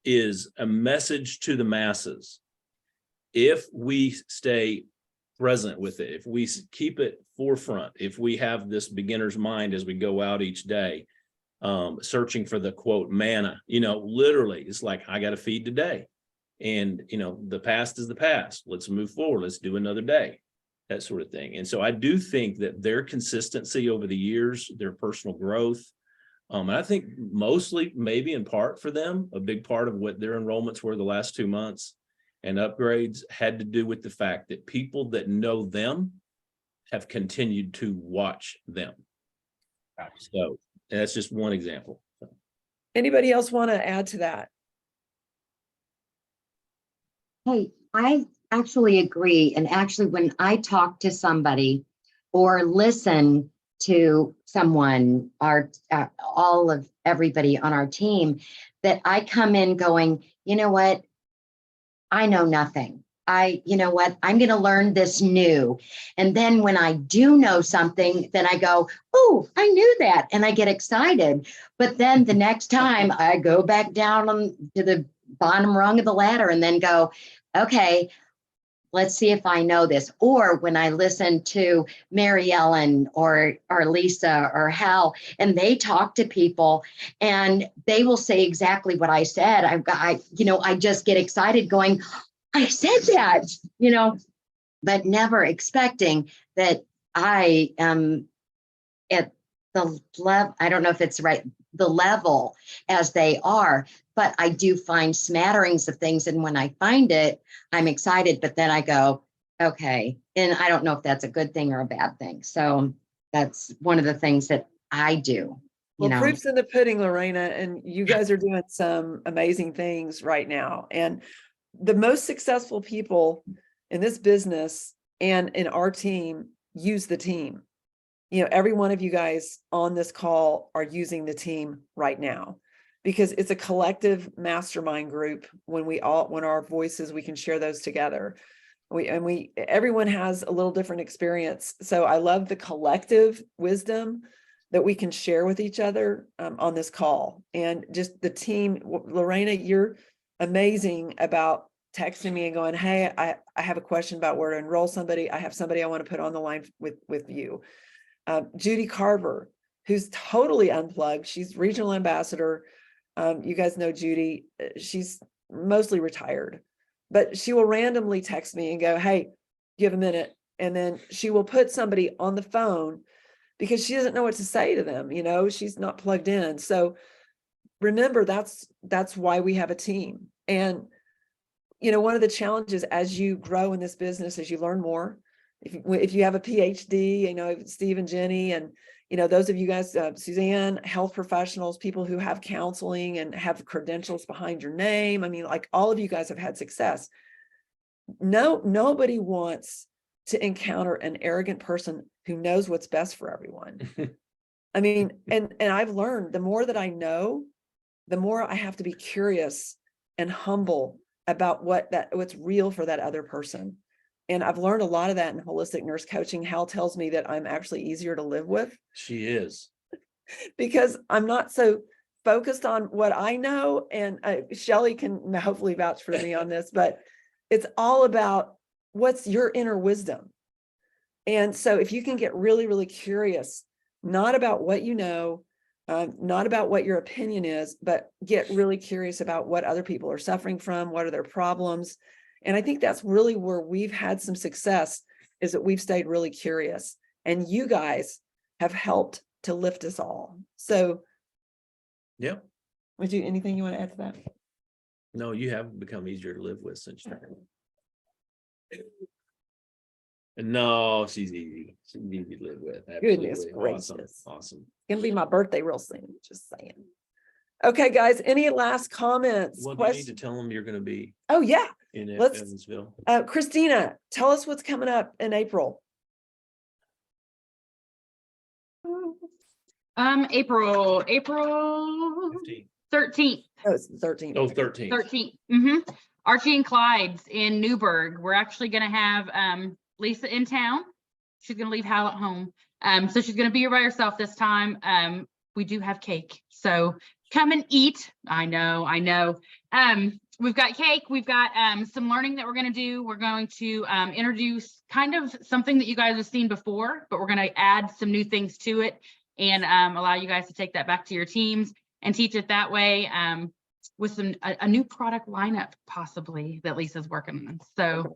S2: is a message to the masses. If we stay present with it, if we keep it forefront, if we have this beginner's mind as we go out each day, searching for the quote manna, literally it's like, I got to feed today. And, the past is the past. Let's move forward. Let's do another day, that sort of thing. And so I do think that their consistency over the years, their personal growth, and I think mostly maybe in part for them, a big part of what their enrollments were the last 2 months and upgrades had to do with the fact that people that know them have continued to watch them. So that's just one example.
S1: Anybody else want to add to that?
S10: Hey, I actually agree. And actually, when I talk to somebody or listen to someone, all of everybody on our team, that I come in going, you know what? I know nothing. You know what? I'm going to learn this new. And then when I do know something, then I go, oh, I knew that. And I get excited. But then the next time I go back down to the bottom rung of the ladder and then go, okay, let's see if I know this. Or when I listen to Mary Ellen or Lisa or Hal, and they talk to people and they will say exactly what I said. I just get excited going, I said that, but never expecting that I am at the level, I don't know if it's right, the level as they are, but I do find smatterings of things. And when I find it, I'm excited, but then I go, okay. And I don't know if that's a good thing or a bad thing. So that's one of the things that I do.
S1: Well, proof's in the pudding, Lorena, and you guys are doing some amazing things right now. And the most successful people in this business and in our team use the team. Every one of you guys on this call are using the team right now because it's a collective mastermind group. When our voices, we can share those together. Everyone has a little different experience. So I love the collective wisdom that we can share with each other on this call. And just the team, Lorena, you're amazing about texting me and going, hey, I have a question about where to enroll somebody. I have somebody I want to put on the line with you. Judy Carver, who's totally unplugged. She's regional ambassador. You guys know Judy. She's mostly retired, but she will randomly text me and go, hey, give a minute. And then she will put somebody on the phone because she doesn't know what to say to them. She's not plugged in. So remember, that's why we have a team. And, one of the challenges as you grow in this business, as you learn more, if you have a PhD, Steve and Jenny, and, those of you guys, Suzanne, health professionals, people who have counseling and have credentials behind your name. I mean, like all of you guys have had success. Nobody wants to encounter an arrogant person who knows what's best for everyone. I mean, and I've learned the more that I know, the more I have to be curious and humble about what's real for that other person. And I've learned a lot of that in holistic nurse coaching. Hal tells me that I'm actually easier to live with.
S2: She is.
S1: Because I'm not so focused on what I know. And Shelley can hopefully vouch for me on this, but it's all about what's your inner wisdom. And so if you can get really, really curious, not about what you know, not about what your opinion is, but get really curious about what other people are suffering from, what are their problems. And I think that's really where we've had some success, is that we've stayed really curious. And you guys have helped to lift us all. So,
S2: yeah.
S1: Anything you want to add to that?
S2: No, you have become easier to live with since you. No, she's easy. She's easy to live with.
S1: Goodness
S2: Absolutely. Awesome.
S1: gracious.
S2: Awesome.
S1: It's going to be my birthday real soon. Just saying. Okay, guys, any last comments?
S2: Well, do you need to tell them you're going to be
S1: Oh, yeah.
S2: in
S1: Let's-
S2: Evansville?
S1: Christina, tell us what's coming up in April.
S4: April
S2: 15.
S4: 13th.
S1: Oh, it's the 13th.
S2: Oh, 13.
S4: 13th. Archie and Clyde's in Newburgh. We're actually going to have Lisa in town. She's going to leave Hal at home. So she's going to be here by herself this time. we do have cake. So come and eat. I know. We've got cake. We've got some learning that we're going to do. We're going to introduce kind of something that you guys have seen before, but we're going to add some new things to it and allow you guys to take that back to your teams and teach it that way with a new product lineup possibly that Lisa's working on. So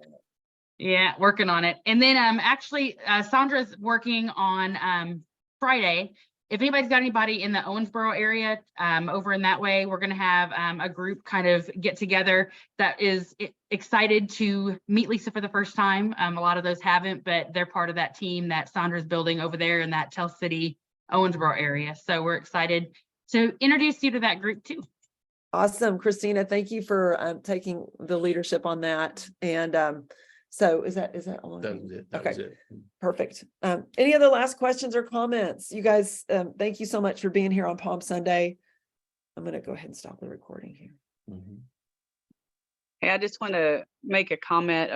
S4: yeah, working on it. And then actually Sandra's working on Friday. If anybody's got anybody in the Owensboro area over in that way, we're going to have a group kind of get together that is excited to meet Lisa for the first time. A lot of those haven't, but they're part of that team that Sandra's building over there in that Tell City, Owensboro area. So we're excited to introduce you to that group too.
S1: Awesome, Christina. Thank you for taking the leadership on that. And so is that all?
S2: That was it. That
S1: Okay.
S2: was it.
S1: Perfect. Any other last questions or comments? You guys, thank you so much for being here on Palm Sunday. I'm going to go ahead and stop the recording here.
S2: Mhm.
S11: Hey, I just want to make a comment